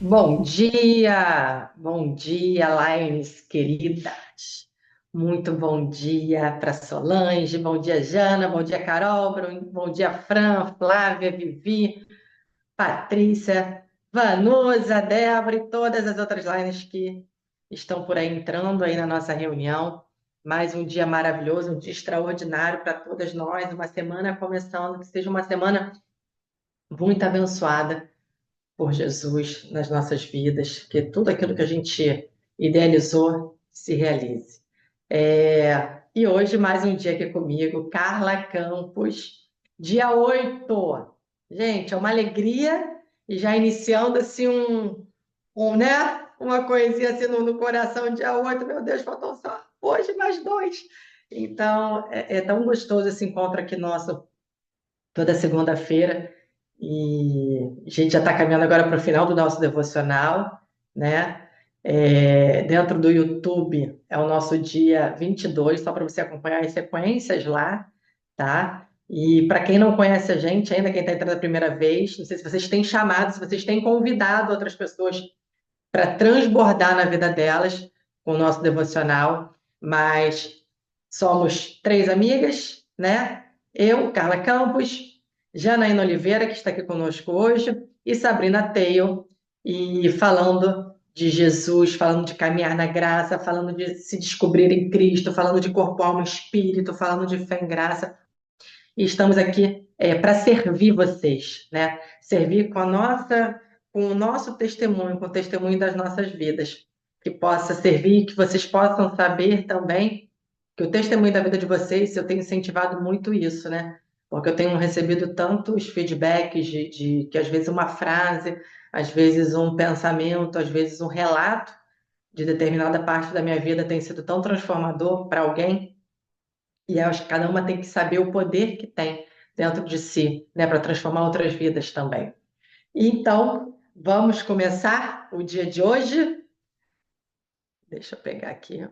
Bom dia, Laines queridas. Muito bom dia para Solange, bom dia, Jana, bom dia, Carol, bom dia, Fran, Flávia, Vivi, Patrícia, Vanusa, Débora e todas as outras Laines que estão por aí entrando aí na nossa reunião. Mais um dia maravilhoso, um dia extraordinário para todas nós, uma semana começando, que seja uma semana muito abençoada por Jesus nas nossas vidas, que tudo aquilo que a gente idealizou se realize. E hoje, mais um dia aqui comigo, Carla Campos, dia 8. Gente, é uma alegria e já iniciando assim né? Uma coisinha assim no coração, dia 8. Meu Deus, faltam só hoje mais dois. Então, é tão gostoso esse encontro aqui nosso toda segunda-feira. E a gente já está caminhando agora para o final do nosso devocional, né? Dentro do YouTube é o nosso dia 22, só para você acompanhar as sequências lá, tá? E para quem não conhece a gente, ainda quem está entrando a primeira vez, não sei se vocês têm chamado, se vocês têm convidado outras pessoas para transbordar na vida delas com o nosso devocional, mas somos três amigas, né? Eu, Carla Campos, Janaína Oliveira, que está aqui conosco hoje, e Sabrina Teio, e falando de Jesus, falando de caminhar na graça, falando de se descobrir em Cristo, falando de corpo, alma e espírito, falando de fé em graça. E estamos aqui para servir vocês, né? Servir com o nosso testemunho, com o testemunho das nossas vidas, que possa servir, que vocês possam saber também que o testemunho da vida de vocês, eu tenho incentivado muito isso, né? Porque eu tenho recebido tantos feedbacks de que às vezes uma frase, às vezes um pensamento, às vezes um relato de determinada parte da minha vida tem sido tão transformador para alguém. E eu acho que cada uma tem que saber o poder que tem dentro de si, né, para transformar outras vidas também. Então, vamos começar o dia de hoje. Deixa eu pegar aqui.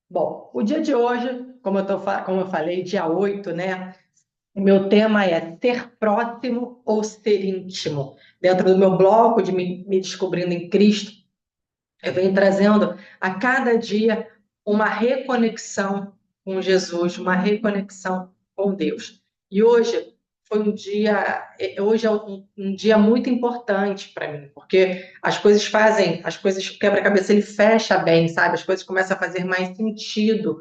Bom, o dia de hoje, como eu falei, dia 8, né? O meu tema é ser próximo ou ser íntimo. Dentro do meu bloco de me descobrindo em Cristo, eu venho trazendo a cada dia uma reconexão com Jesus, uma reconexão com Deus. E hoje é um dia muito importante para mim, porque as coisas, o quebra-cabeça ele fecha bem, sabe? As coisas começam a fazer mais sentido.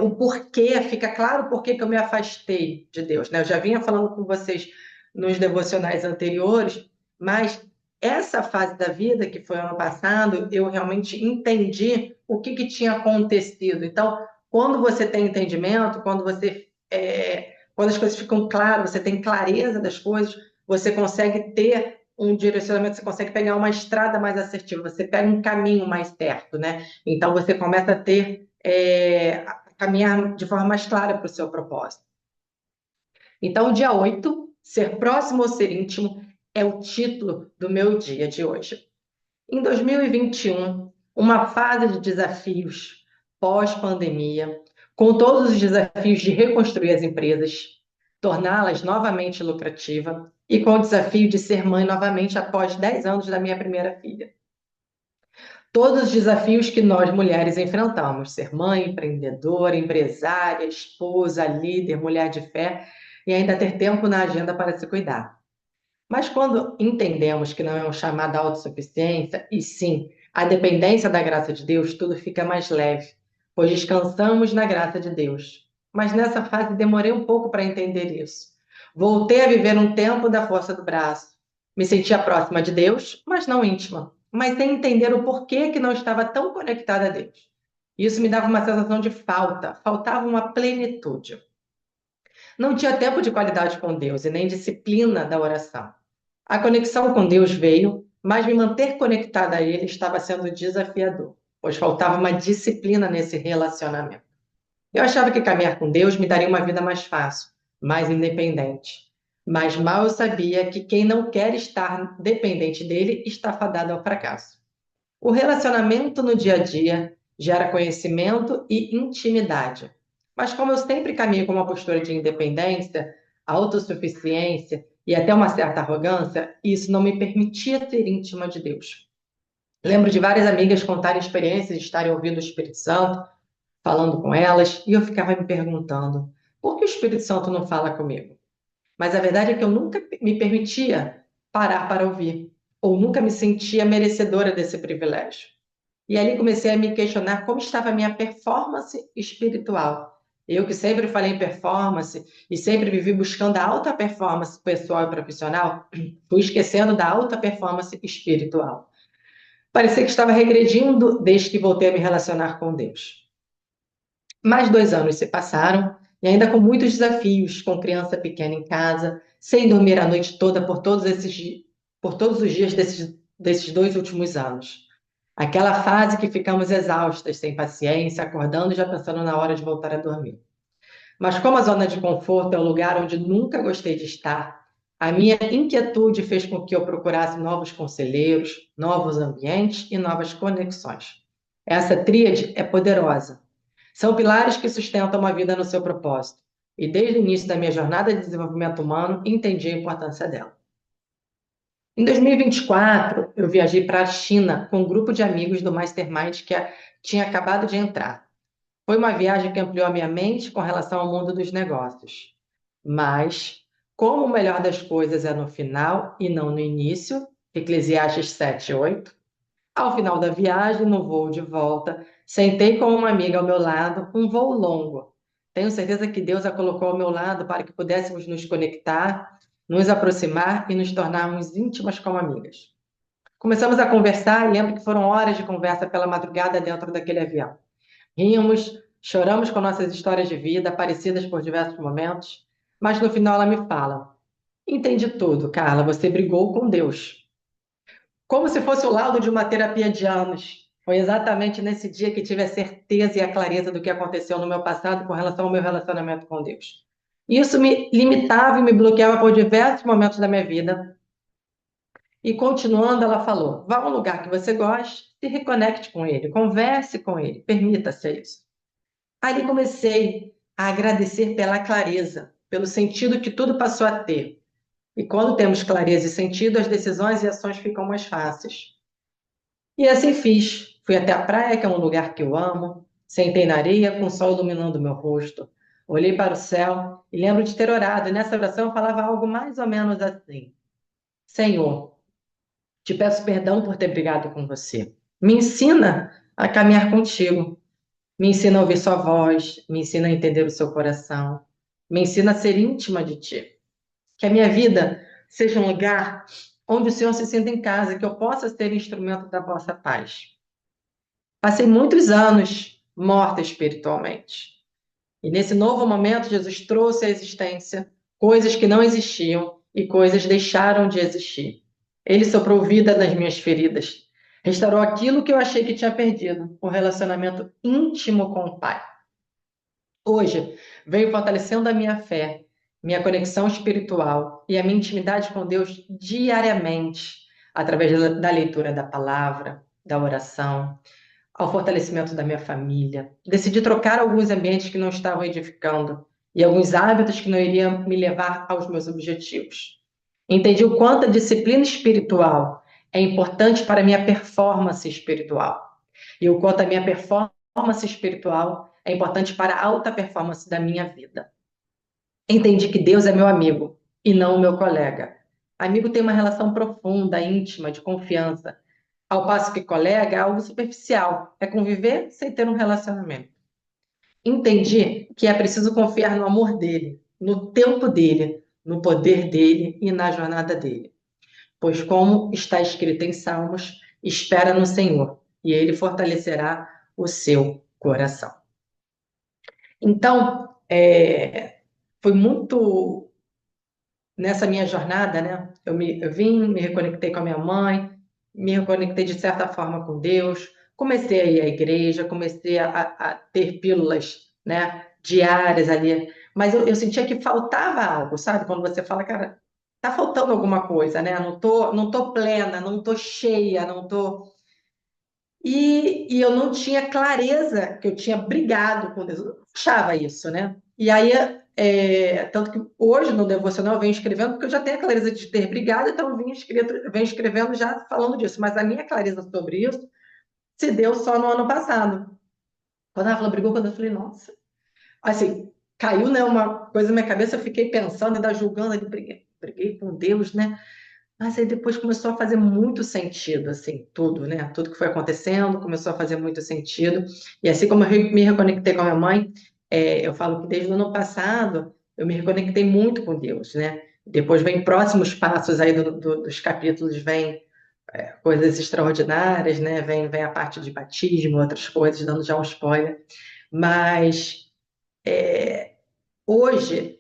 O porquê, fica claro o porquê que eu me afastei de Deus, né? Eu já vinha falando com vocês nos devocionais anteriores, mas essa fase da vida, que foi ano passado, eu realmente entendi o que tinha acontecido. Então, quando você tem entendimento, quando as coisas ficam claras, você tem clareza das coisas, você consegue ter um direcionamento, você consegue pegar uma estrada mais assertiva, você pega um caminho mais certo, né? Então, você começa a caminhar de forma mais clara para o seu propósito. Então, dia 8, ser próximo ou ser íntimo, é o título do meu dia de hoje. Em 2021, uma fase de desafios pós-pandemia, com todos os desafios de reconstruir as empresas, torná-las novamente lucrativas e com o desafio de ser mãe novamente após 10 anos da minha primeira filha. Todos os desafios que nós mulheres enfrentamos, ser mãe, empreendedora, empresária, esposa, líder, mulher de fé e ainda ter tempo na agenda para se cuidar. Mas quando entendemos que não é um chamado à autossuficiência, e sim a dependência da graça de Deus, tudo fica mais leve, pois descansamos na graça de Deus. Mas nessa fase demorei um pouco para entender isso. Voltei a viver um tempo da força do braço. Me sentia próxima de Deus, mas não íntima, mas sem entender o porquê que não estava tão conectada a Deus. Isso me dava uma sensação de faltava uma plenitude. Não tinha tempo de qualidade com Deus e nem disciplina da oração. A conexão com Deus veio, mas me manter conectada a Ele estava sendo desafiador, pois faltava uma disciplina nesse relacionamento. Eu achava que caminhar com Deus me daria uma vida mais fácil, mais independente. Mas mal eu sabia que quem não quer estar dependente dele está fadado ao fracasso. O relacionamento no dia a dia gera conhecimento e intimidade. Mas como eu sempre caminho com uma postura de independência, autossuficiência e até uma certa arrogância, isso não me permitia ser íntima de Deus. Lembro de várias amigas contarem experiências de estarem ouvindo o Espírito Santo, falando com elas, e eu ficava me perguntando: por que o Espírito Santo não fala comigo? Mas a verdade é que eu nunca me permitia parar para ouvir, ou nunca me sentia merecedora desse privilégio. E ali comecei a me questionar como estava a minha performance espiritual. Eu que sempre falei em performance e sempre vivi buscando a alta performance pessoal e profissional, fui esquecendo da alta performance espiritual. Parecia que estava regredindo desde que voltei a me relacionar com Deus. Mais 2 anos se passaram e ainda com muitos desafios, com criança pequena em casa, sem dormir a noite toda por todos os dias desses 2 últimos anos. Aquela fase que ficamos exaustas, sem paciência, acordando e já pensando na hora de voltar a dormir. Mas como a zona de conforto é o lugar onde nunca gostei de estar, a minha inquietude fez com que eu procurasse novos conselheiros, novos ambientes e novas conexões. Essa tríade é poderosa. São pilares que sustentam uma vida no seu propósito. E desde o início da minha jornada de desenvolvimento humano, entendi a importância dela. Em 2024, eu viajei para a China com um grupo de amigos do Mastermind que tinha acabado de entrar. Foi uma viagem que ampliou a minha mente com relação ao mundo dos negócios. Mas, como o melhor das coisas é no final e não no início, Eclesiastes 7:8, ao final da viagem, no voo de volta, sentei com uma amiga ao meu lado, um voo longo. Tenho certeza que Deus a colocou ao meu lado para que pudéssemos nos conectar, nos aproximar e nos tornarmos íntimas como amigas. Começamos a conversar e lembro que foram horas de conversa pela madrugada dentro daquele avião. Rimos, choramos com nossas histórias de vida, parecidas por diversos momentos, mas no final ela me fala: entendi tudo, Carla, você brigou com Deus. Como se fosse o laudo de uma terapia de anos. Foi exatamente nesse dia que tive a certeza e a clareza do que aconteceu no meu passado com relação ao meu relacionamento com Deus. Isso me limitava e me bloqueava por diversos momentos da minha vida. E continuando, ela falou: vá a um lugar que você goste, se reconecte com ele, converse com ele, permita-se isso. Ali comecei a agradecer pela clareza, pelo sentido que tudo passou a ter. E quando temos clareza e sentido, as decisões e ações ficam mais fáceis. E assim fiz. Fui até a praia, que é um lugar que eu amo. Sentei na areia, com o sol iluminando o meu rosto. Olhei para o céu e lembro de ter orado. E nessa oração eu falava algo mais ou menos assim: Senhor, te peço perdão por ter brigado com você. Me ensina a caminhar contigo. Me ensina a ouvir sua voz. Me ensina a entender o seu coração. Me ensina a ser íntima de ti. Que a minha vida seja um lugar onde o Senhor se sinta em casa, que eu possa ser instrumento da vossa paz. Passei muitos anos morta espiritualmente. E nesse novo momento, Jesus trouxe à existência coisas que não existiam e coisas deixaram de existir. Ele soprou vida nas minhas feridas, restaurou aquilo que eu achei que tinha perdido, o relacionamento íntimo com o Pai. Hoje, veio fortalecendo a minha fé, minha conexão espiritual e a minha intimidade com Deus diariamente, através da leitura da palavra, da oração, ao fortalecimento da minha família. Decidi trocar alguns ambientes que não estavam edificando e alguns hábitos que não iriam me levar aos meus objetivos. Entendi o quanto a disciplina espiritual é importante para a minha performance espiritual e o quanto a minha performance espiritual é importante para a alta performance da minha vida. Entendi que Deus é meu amigo e não o meu colega. Amigo tem uma relação profunda, íntima, de confiança, ao passo que colega é algo superficial, é conviver sem ter um relacionamento. Entendi que é preciso confiar no amor dele, no tempo dele, no poder dele e na jornada dele. Pois, como está escrito em Salmos, espera no Senhor e ele fortalecerá o seu coração. Então, foi muito nessa minha jornada, né? Eu vim, me reconectei com a minha mãe, me reconectei de certa forma com Deus, comecei a ir à igreja, comecei a ter pílulas, né, diárias ali, mas eu sentia que faltava algo, sabe? Quando você fala, cara, tá faltando alguma coisa, né? Não tô plena, não tô cheia, não tô. E eu não tinha clareza que eu tinha brigado com Deus. Eu não achava isso, né? E aí, tanto que hoje no devocional eu venho escrevendo, porque eu já tenho a clareza de ter brigado, então venho escrevendo já falando disso. Mas a minha clareza sobre isso se deu só no ano passado. Quando ela falou, brigou, quando eu falei, nossa, assim, caiu, né, uma coisa na minha cabeça, eu fiquei pensando, ainda julgando, ali, briguei com Deus, né? Mas aí depois começou a fazer muito sentido, assim, tudo, né? Tudo que foi acontecendo começou a fazer muito sentido. E assim como me reconectei com a minha mãe, eu falo que desde o ano passado eu me reconectei muito com Deus, né? Depois vem próximos passos aí dos capítulos, vem coisas extraordinárias, né? Vem a parte de batismo, outras coisas, dando já um spoiler. Mas hoje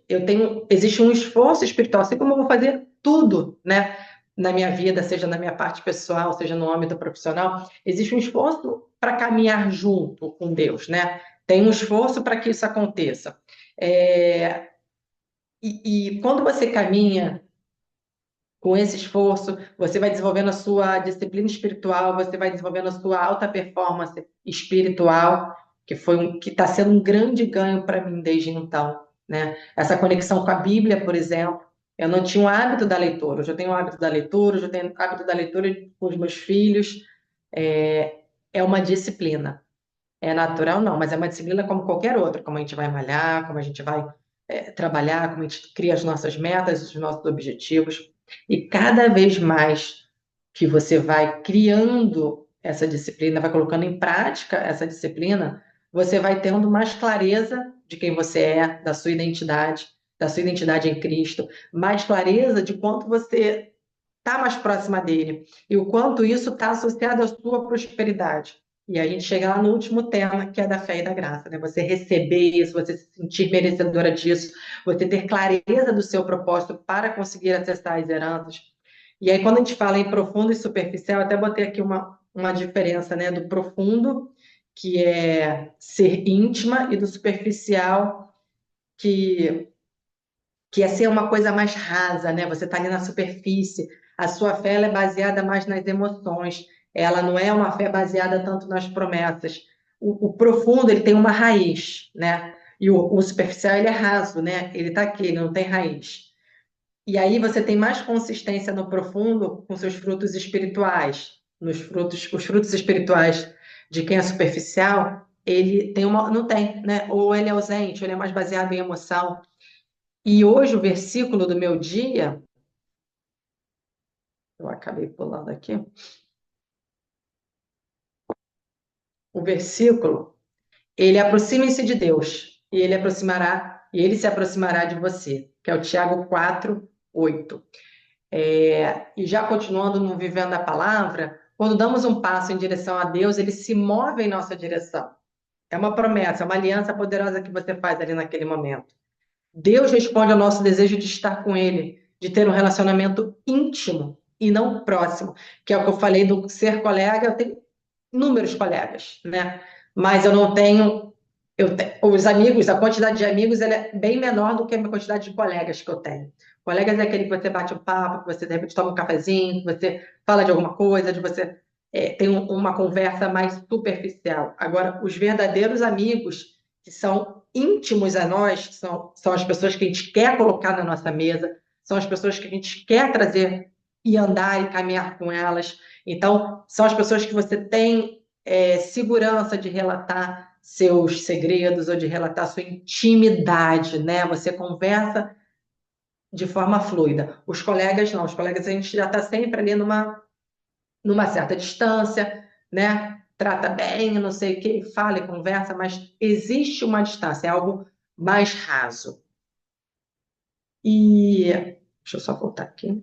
existe um esforço espiritual, assim como eu vou fazer tudo, né, na minha vida, seja na minha parte pessoal, seja no âmbito profissional, existe um esforço para caminhar junto com Deus, né? Tem um esforço para que isso aconteça. É, e quando você caminha com esse esforço, você vai desenvolvendo a sua disciplina espiritual, você vai desenvolvendo a sua alta performance espiritual, que está sendo um grande ganho para mim desde então, né? Essa conexão com a Bíblia, por exemplo, eu não tinha o hábito da leitura, hoje eu tenho o hábito da leitura, hoje eu tenho o hábito da leitura com os meus filhos, é uma disciplina. É natural, não, mas é uma disciplina como qualquer outra, como a gente vai malhar, como a gente vai trabalhar, como a gente cria as nossas metas, os nossos objetivos. E cada vez mais que você vai criando essa disciplina, vai colocando em prática essa disciplina, você vai tendo mais clareza de quem você é, da sua identidade em Cristo, mais clareza de quanto você está mais próxima dele e o quanto isso está associado à sua prosperidade. E a gente chega lá no último tema, que é da fé e da graça, né? Você receber isso, você se sentir merecedora disso, você ter clareza do seu propósito para conseguir acessar as heranças. E aí, quando a gente fala em profundo e superficial, até botei aqui uma diferença, né? Do profundo, que é ser íntima, e do superficial, que que é ser uma coisa mais rasa, né? Você está ali na superfície. A sua fé ela é baseada mais nas emoções. Ela não é uma fé baseada tanto nas promessas. O profundo ele tem uma raiz, né? E o superficial ele é raso, né? Ele está aqui, ele não tem raiz. E aí você tem mais consistência no profundo com seus frutos espirituais. Os frutos espirituais de quem é superficial, ele tem uma, não tem, né? Ou ele é ausente, ou ele é mais baseado em emoção. E hoje o versículo do meu dia, eu acabei pulando aqui, o versículo, ele aproxime-se de Deus, e ele se aproximará de você, que é o Tiago 4:8. E já continuando no Vivendo a Palavra, quando damos um passo em direção a Deus, ele se move em nossa direção. É uma promessa, é uma aliança poderosa que você faz ali naquele momento. Deus responde ao nosso desejo de estar com Ele, de ter um relacionamento íntimo e não próximo, que é o que eu falei do ser colega. Eu tenho inúmeros colegas, né? Mas eu não tenho, os amigos, a quantidade de amigos ela é bem menor do que a minha quantidade de colegas que eu tenho. Colegas é aquele que você bate um papo, que você de repente toma um cafezinho, que você fala de alguma coisa, de você tem uma conversa mais superficial. Agora, os verdadeiros amigos, que são íntimos a nós, são as pessoas que a gente quer colocar na nossa mesa, são as pessoas que a gente quer trazer e andar e caminhar com elas. Então, são as pessoas que você tem segurança de relatar seus segredos ou de relatar sua intimidade, né? Você conversa de forma fluida. Os colegas não, os colegas a gente já está sempre ali numa certa distância, né? Trata bem, não sei o que, fala e conversa, mas existe uma distância, é algo mais raso. E deixa eu só voltar aqui.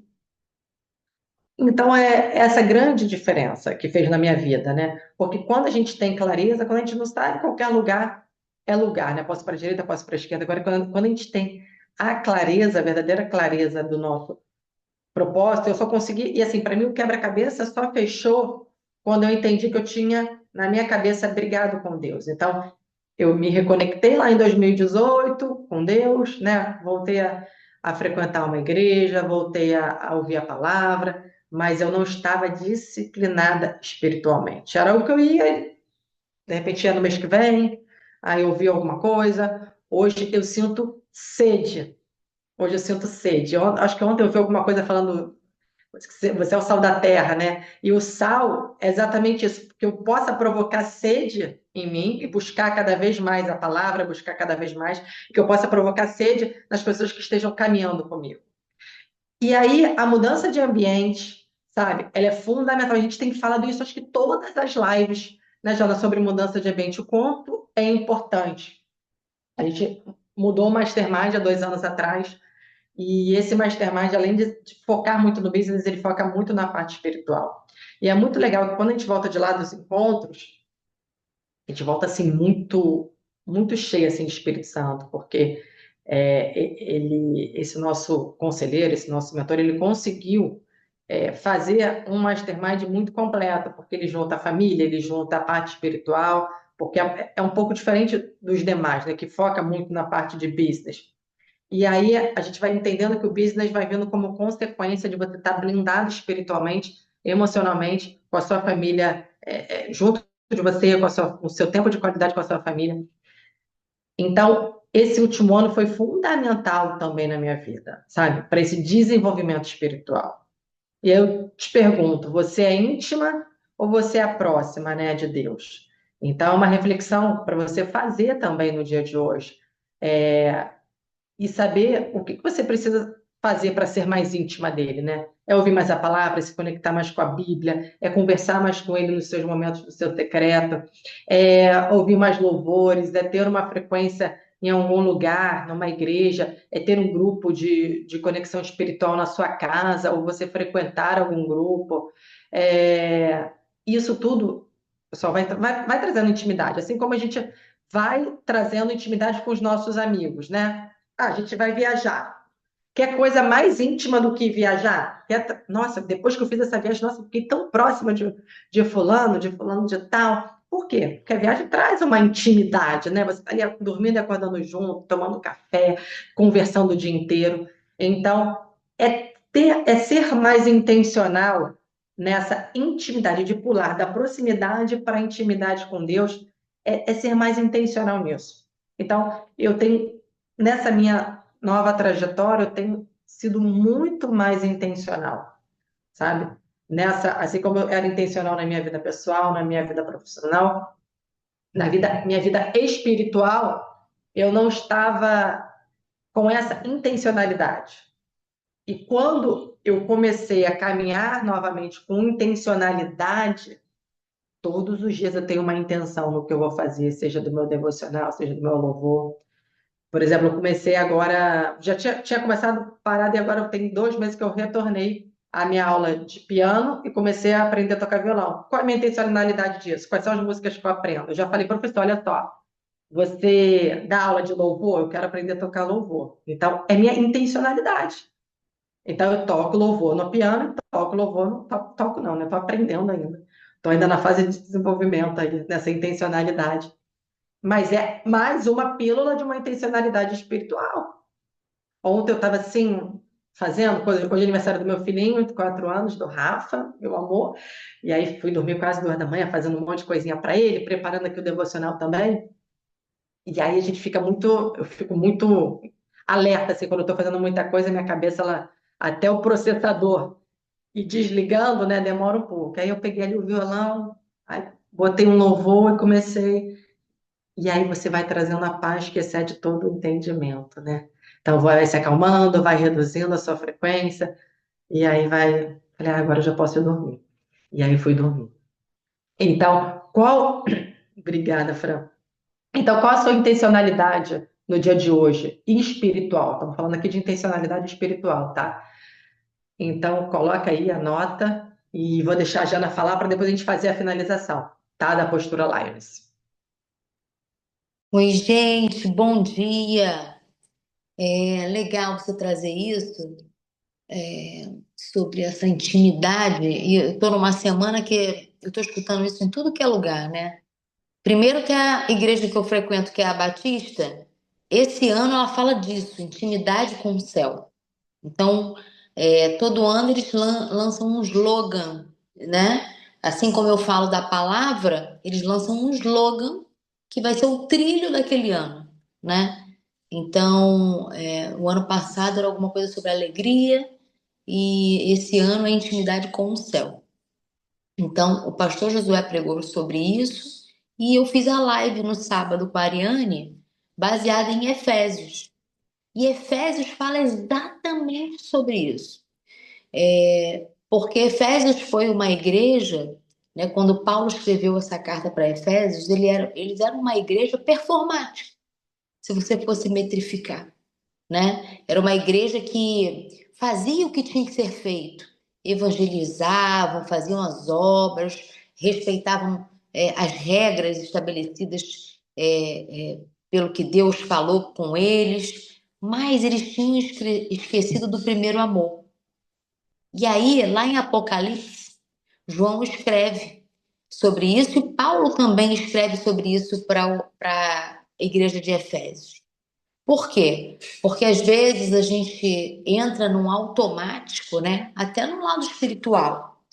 Então, é essa grande diferença que fez na minha vida, né? Porque quando a gente tem clareza, quando a gente não está em qualquer lugar, é lugar, né? Posso para a direita, posso para a esquerda. Agora, quando a gente tem a clareza, a verdadeira clareza do nosso propósito, eu só consegui. E assim, para mim, o quebra-cabeça só fechou quando eu entendi que eu tinha na minha cabeça brigado com Deus. Então, eu me reconectei lá em 2018 com Deus, né? Voltei a frequentar uma igreja, voltei a ouvir a palavra, mas eu não estava disciplinada espiritualmente. Era o que eu ia, de repente ia no mês que vem, aí eu via alguma coisa. Hoje eu sinto sede. Hoje eu sinto sede. Acho que ontem eu vi alguma coisa falando você é o sal da terra, né? E o sal é exatamente isso, que eu possa provocar sede em mim e buscar cada vez mais a palavra, buscar cada vez mais, que eu possa provocar sede nas pessoas que estejam caminhando comigo. E aí, a mudança de ambiente, sabe? Ela é fundamental. A gente tem falado isso, acho que todas as lives, né, Jana, sobre mudança de ambiente, o quanto é importante. A gente mudou o Mastermind há 2 anos atrás, e esse Mastermind, além de focar muito no business, ele foca muito na parte espiritual. E é muito legal que quando a gente volta de lá dos encontros, a gente volta assim muito cheio assim de Espírito Santo, porque esse nosso conselheiro, esse nosso mentor, ele conseguiu fazer um mastermind muito completo, porque ele junta a família, ele junta a parte espiritual, porque é um pouco diferente dos demais, né, que foca muito na parte de business. E aí a gente vai entendendo que o business vai vindo como consequência de você estar blindado espiritualmente, emocionalmente, com a sua família, junto de você, com o seu tempo de qualidade com a sua família. Então, esse último ano foi fundamental também na minha vida, sabe? Para esse desenvolvimento espiritual. E eu te pergunto, você é íntima ou você é próxima, né, de Deus? Então, é uma reflexão para você fazer também no dia de hoje. É, e saber o que que você precisa fazer para ser mais íntima dele, né? É ouvir mais a palavra, se conectar mais com a Bíblia, é conversar mais com ele nos seus momentos do seu secreto, é ouvir mais louvores, é ter uma frequência em algum lugar, numa igreja, é ter um grupo de conexão espiritual na sua casa, ou você frequentar algum grupo. É, isso tudo, pessoal, vai trazendo intimidade, assim como a gente vai trazendo intimidade com os nossos amigos, né? Ah, a gente vai viajar. Quer coisa mais íntima do que viajar? Nossa, depois que eu fiz essa viagem, nossa, eu fiquei tão próxima de fulano de tal. Por quê? Porque a viagem traz uma intimidade, né? Você está ali dormindo e acordando junto, tomando café, conversando o dia inteiro. Então, é ser mais intencional nessa intimidade, de pular da proximidade para a intimidade com Deus, é ser mais intencional nisso. Então, eu tenho nessa minha nova trajetória, eu tenho sido muito mais intencional, sabe? Nessa, assim como eu era intencional na minha vida pessoal, na minha vida profissional, minha vida espiritual, eu não estava com essa intencionalidade. E quando eu comecei a caminhar novamente com intencionalidade, todos os dias eu tenho uma intenção no que eu vou fazer, seja do meu devocional, seja do meu louvor. Por exemplo, eu comecei agora, já tinha começado parado e agora tem 2 meses que eu retornei à minha aula de piano e comecei a aprender a tocar violão. Qual é a minha intencionalidade disso? Quais são as músicas que eu aprendo? Eu já falei, professor, olha só, você dá aula de louvor, eu quero aprender a tocar louvor. Então, é minha intencionalidade. Então, eu toco louvor no piano, toco louvor, não toco não, né? Estou aprendendo ainda. Estou ainda na fase de desenvolvimento aí, nessa intencionalidade. Mas é mais uma pílula de uma intencionalidade espiritual. Ontem eu estava assim, fazendo, hoje é aniversário do meu filhinho, de 4 anos, do Rafa, meu amor, e aí fui dormir quase 2 da manhã, fazendo um monte de coisinha para ele, preparando aqui o devocional também. E aí a gente fica muito, eu fico muito alerta, assim, quando eu estou fazendo muita coisa, minha cabeça, ela, até o processador ir desligando, né, demora um pouco. Aí eu peguei ali o violão, aí botei um louvor e comecei. E aí você vai trazendo a paz que excede todo o entendimento, né? Então vai se acalmando, vai reduzindo a sua frequência, e aí vai. Falei, agora eu já posso ir dormir. E aí fui dormir. Então, qual. Obrigada, Fran. Então, qual a sua intencionalidade no dia de hoje? Espiritual. Estamos falando aqui de intencionalidade espiritual, tá? Então, coloca aí, anota, e vou deixar a Jana falar para depois a gente fazer a finalização, tá? Da postura Lions. Oi, gente, bom dia. É legal você trazer isso sobre essa intimidade. E eu estou numa semana que eu estou escutando isso em tudo que é lugar, né? Primeiro que a igreja que eu frequento, que é a Batista, esse ano ela fala disso, intimidade com o céu. Então, Todo ano eles lançam um slogan, né? Assim como eu falo da palavra, eles lançam um slogan que vai ser o trilho daquele ano, né? Então, o ano passado era alguma coisa sobre alegria e esse ano é intimidade com o céu. Então, o pastor Josué pregou sobre isso e eu fiz a live no sábado com a Ariane, baseada em Efésios. E Efésios fala exatamente sobre isso. Porque Efésios foi uma igreja, né, quando Paulo escreveu essa carta para Efésios, eles eram uma igreja performática, se você fosse metrificar, né? Era uma igreja que fazia o que tinha que ser feito, evangelizavam, faziam as obras, respeitavam as regras estabelecidas pelo que Deus falou com eles, mas eles tinham esquecido do primeiro amor. E aí, lá em Apocalipse, João escreve sobre isso e Paulo também escreve sobre isso para a igreja de Efésios. Por quê? Porque às vezes a gente entra num automático, né? Até no lado espiritual.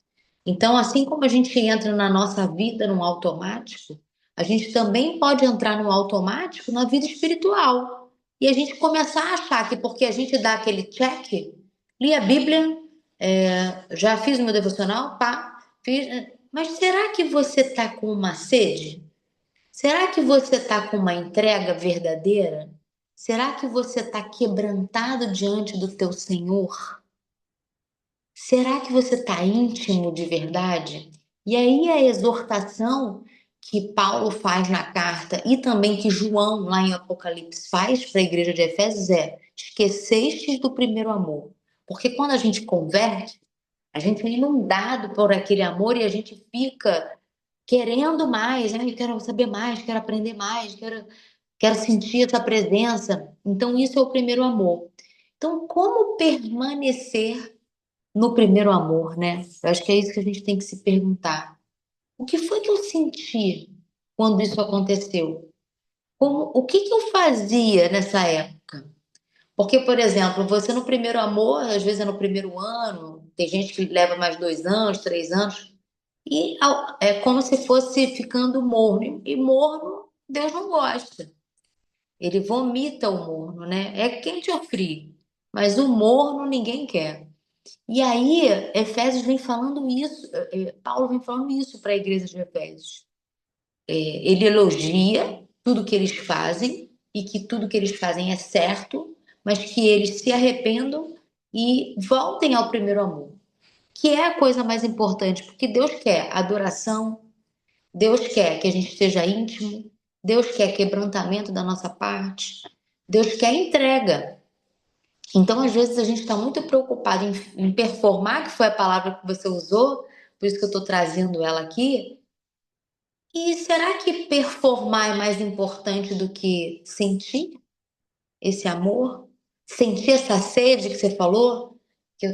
Então, assim como a gente entra na nossa vida num automático, a gente também pode entrar num automático na vida espiritual. E a gente começar a achar que porque a gente dá aquele check, li a Bíblia, já fiz o meu devocional, pá, fiz. Mas será que você está com uma sede? Será que você está com uma entrega verdadeira? Será que você está quebrantado diante do teu Senhor? Será que você está íntimo de verdade? E aí a exortação que Paulo faz na carta e também que João lá em Apocalipse faz para a igreja de Efésios é: esquecestes do primeiro amor. Porque quando a gente converte, a gente é inundado por aquele amor e a gente fica querendo mais, né? Eu quero saber mais, quero aprender mais, quero sentir essa presença. Então, isso é o primeiro amor. Então, como permanecer no primeiro amor, né? Eu acho que é isso que a gente tem que se perguntar. O que foi que eu senti quando isso aconteceu? O que que eu fazia nessa época? Porque, por exemplo, você no primeiro amor, às vezes é no primeiro ano, tem gente que leva mais 2 anos, 3 anos, e é como se fosse ficando morno. E morno, Deus não gosta. Ele vomita o morno, né? É quente ou frio, mas o morno ninguém quer. E aí, Efésios vem falando isso, Paulo vem falando isso para a igreja de Efésios. Ele elogia tudo que eles fazem e que tudo que eles fazem é certo, mas que eles se arrependam e voltem ao primeiro amor, que é a coisa mais importante, porque Deus quer adoração, Deus quer que a gente esteja íntimo, Deus quer quebrantamento da nossa parte, Deus quer entrega. Então, às vezes, a gente está muito preocupado em performar, que foi a palavra que você usou, por isso que eu estou trazendo ela aqui. E será que performar é mais importante do que sentir esse amor? Sentir essa sede que você falou? Que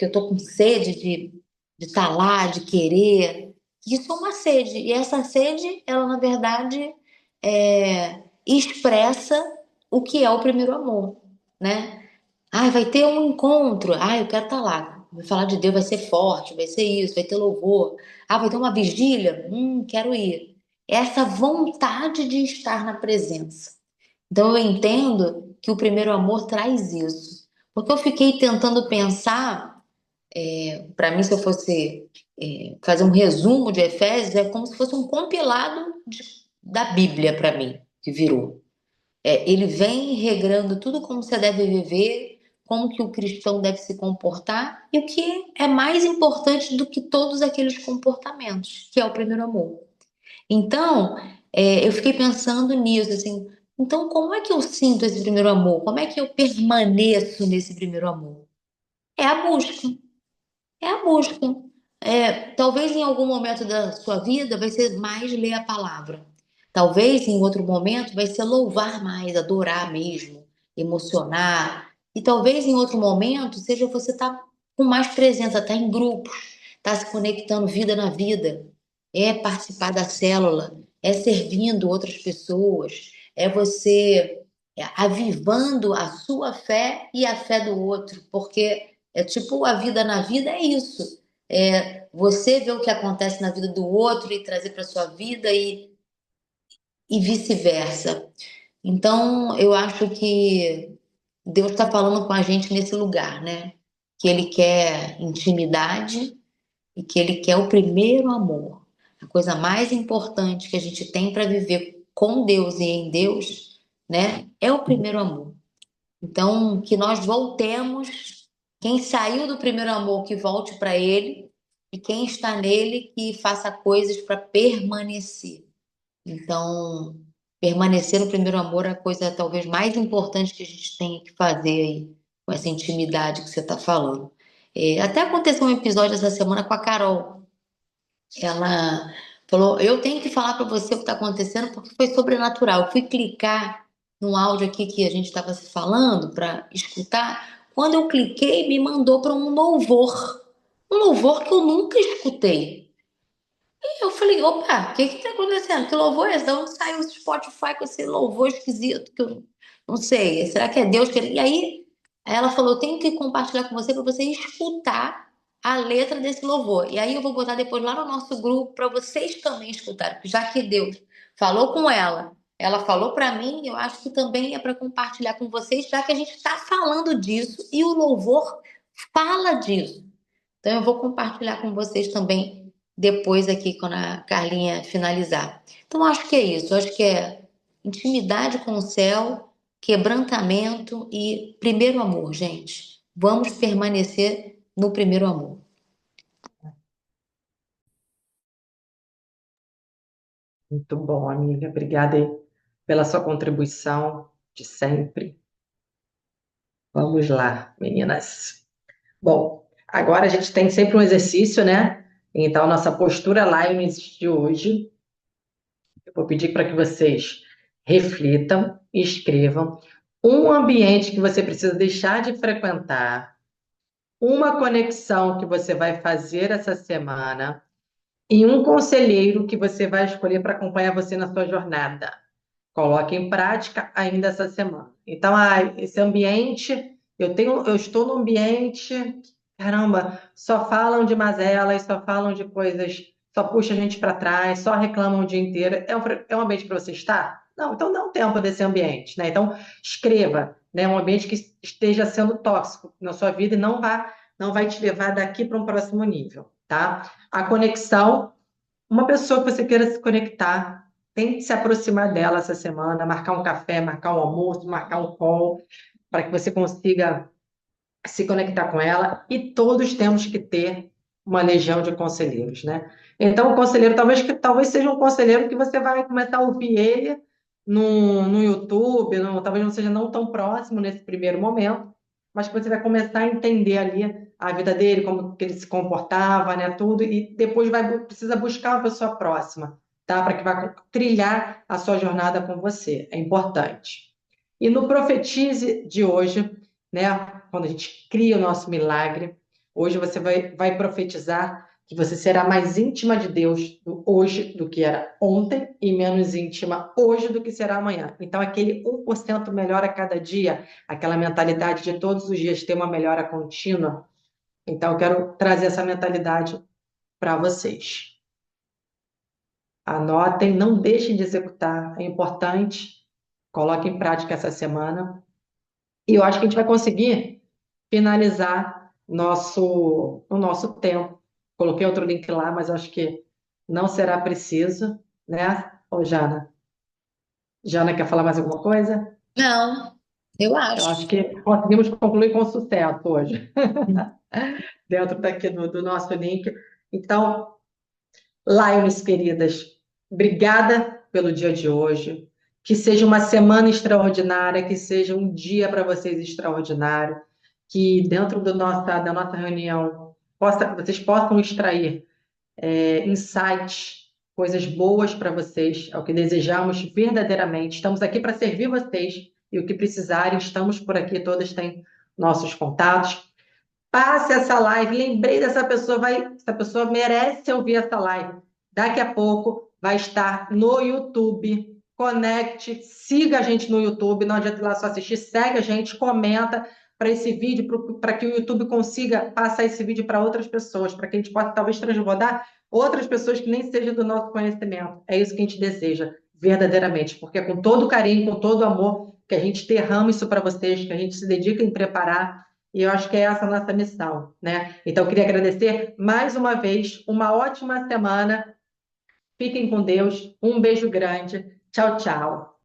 eu tô com sede de estar lá, de querer. Isso é uma sede. E essa sede, ela, na verdade, expressa o que é o primeiro amor, né? Ai, vai ter um encontro. Ai, eu quero estar lá. Vai falar de Deus, vai ser forte, vai ser isso, vai ter louvor. Ah, vai ter uma vigília. Quero ir. Essa vontade de estar na presença. Então eu entendo que o primeiro amor traz isso. Porque eu fiquei tentando pensar, para mim, se eu fosse fazer um resumo de Efésios, é como se fosse um compilado da Bíblia para mim, que virou. Ele vem regrando tudo como você deve viver, como que o cristão deve se comportar e o que é mais importante do que todos aqueles comportamentos, que é o primeiro amor. Então, eu fiquei pensando nisso, assim, então como é que eu sinto esse primeiro amor? Como é que eu permaneço nesse primeiro amor? É a busca, é a busca. Talvez em algum momento da sua vida vai ser mais ler a palavra. Talvez em outro momento vai ser louvar mais, adorar mesmo, emocionar. E talvez em outro momento seja você estar com mais presença, estar em grupos, estar se conectando vida na vida. É participar da célula, é servindo outras pessoas, é você avivando a sua fé e a fé do outro, porque É tipo a vida na vida é isso. É você ver o que acontece na vida do outro e trazer para sua vida e vice-versa. Então, eu acho que Deus está falando com a gente nesse lugar, né? Que Ele quer intimidade e que Ele quer o primeiro amor. A coisa mais importante que a gente tem para viver com Deus e em Deus, né? É o primeiro amor. Então, que nós voltemos. Quem saiu do primeiro amor, que volte para Ele. E quem está nele, que faça coisas para permanecer. Então, permanecer no primeiro amor é a coisa talvez mais importante que a gente tem que fazer aí, com essa intimidade que você está falando. Até aconteceu um episódio essa semana com a Carol. Ela falou: Eu tenho que falar para você o que está acontecendo porque foi sobrenatural. Eu fui clicar no áudio aqui que a gente estava se falando para escutar. Quando eu cliquei, me mandou para um louvor. Um louvor que eu nunca escutei. Eu falei, opa, o que que tá acontecendo? Que louvor é esse? De onde saiu o Spotify com esse louvor esquisito que eu não sei? Será que é Deus querendo? E aí ela falou, eu tenho que compartilhar com você para você escutar a letra desse louvor. E aí eu vou botar depois lá no nosso grupo para vocês também escutarem, porque já que Deus falou com ela falou para mim, eu acho que também é para compartilhar com vocês, já que a gente está falando disso e o louvor fala disso. Então eu vou compartilhar com vocês também depois aqui quando a Carlinha finalizar. Então acho que é isso, acho que é intimidade com o céu, quebrantamento e primeiro amor, gente. Vamos permanecer no primeiro amor. Muito bom, amiga. Obrigada aí pela sua contribuição de sempre. Vamos lá, meninas. Bom, agora a gente tem sempre um exercício, né? Então, nossa postura Lions de hoje, eu vou pedir para que vocês reflitam e escrevam um ambiente que você precisa deixar de frequentar, uma conexão que você vai fazer essa semana e um conselheiro que você vai escolher para acompanhar você na sua jornada. Coloque em prática ainda essa semana. Então, esse ambiente, eu estou no ambiente, caramba, só falam de mazelas, só falam de coisas, só puxa a gente para trás, só reclamam o dia inteiro. É um ambiente para você estar? Não, então dá um tempo desse ambiente, né? Então, escreva, né? Um ambiente que esteja sendo tóxico na sua vida e não vai te levar daqui para um próximo nível, tá? A conexão, uma pessoa que você queira se conectar, tente se aproximar dela essa semana, marcar um café, marcar um almoço, marcar um call, para que você consiga se conectar com ela. E todos temos que ter uma legião de conselheiros, né? Então, o conselheiro, talvez seja um conselheiro que você vai começar a ouvir ele no YouTube, talvez não seja não tão próximo nesse primeiro momento, mas que você vai começar a entender ali a vida dele, como que ele se comportava, né, tudo, e depois precisa buscar uma pessoa próxima, tá? Para que vá trilhar a sua jornada com você. É importante. E no Profetize de hoje, né, quando a gente cria o nosso milagre, hoje você vai profetizar que você será mais íntima de Deus hoje do que era ontem e menos íntima hoje do que será amanhã. Então, aquele 1% melhor a cada dia, aquela mentalidade de todos os dias ter uma melhora contínua. Então, eu quero trazer essa mentalidade para vocês. Anotem, não deixem de executar, é importante. Coloque em prática essa semana. E eu acho que a gente vai conseguir finalizar o nosso tempo. Coloquei outro link lá, mas acho que não será preciso, né? Ô, Jana? Jana, quer falar mais alguma coisa? Não, eu Eu acho. acho que conseguimos concluir com sucesso hoje, dentro daqui do nosso link. Então, Lions, queridas, obrigada pelo dia de hoje. Que seja uma semana extraordinária, que seja um dia para vocês extraordinário, que dentro da nossa reunião vocês possam extrair insights, coisas boas para vocês, é o que desejamos verdadeiramente. Estamos aqui para servir vocês e o que precisarem, estamos por aqui, todas têm nossos contatos. Passe essa live, lembrei dessa pessoa, essa pessoa merece ouvir essa live. Daqui a pouco vai estar no YouTube. Conecte, siga a gente no YouTube, não adianta ir lá só assistir, segue a gente, comenta, para esse vídeo, para que o YouTube consiga passar esse vídeo para outras pessoas, para que a gente possa talvez transbordar outras pessoas que nem sejam do nosso conhecimento. É isso que a gente deseja, verdadeiramente, porque é com todo carinho, com todo amor, que a gente derrama isso para vocês, que a gente se dedica em preparar, e eu acho que é essa a nossa missão, né? Então, eu queria agradecer mais uma vez, uma ótima semana, fiquem com Deus, um beijo grande, tchau, tchau.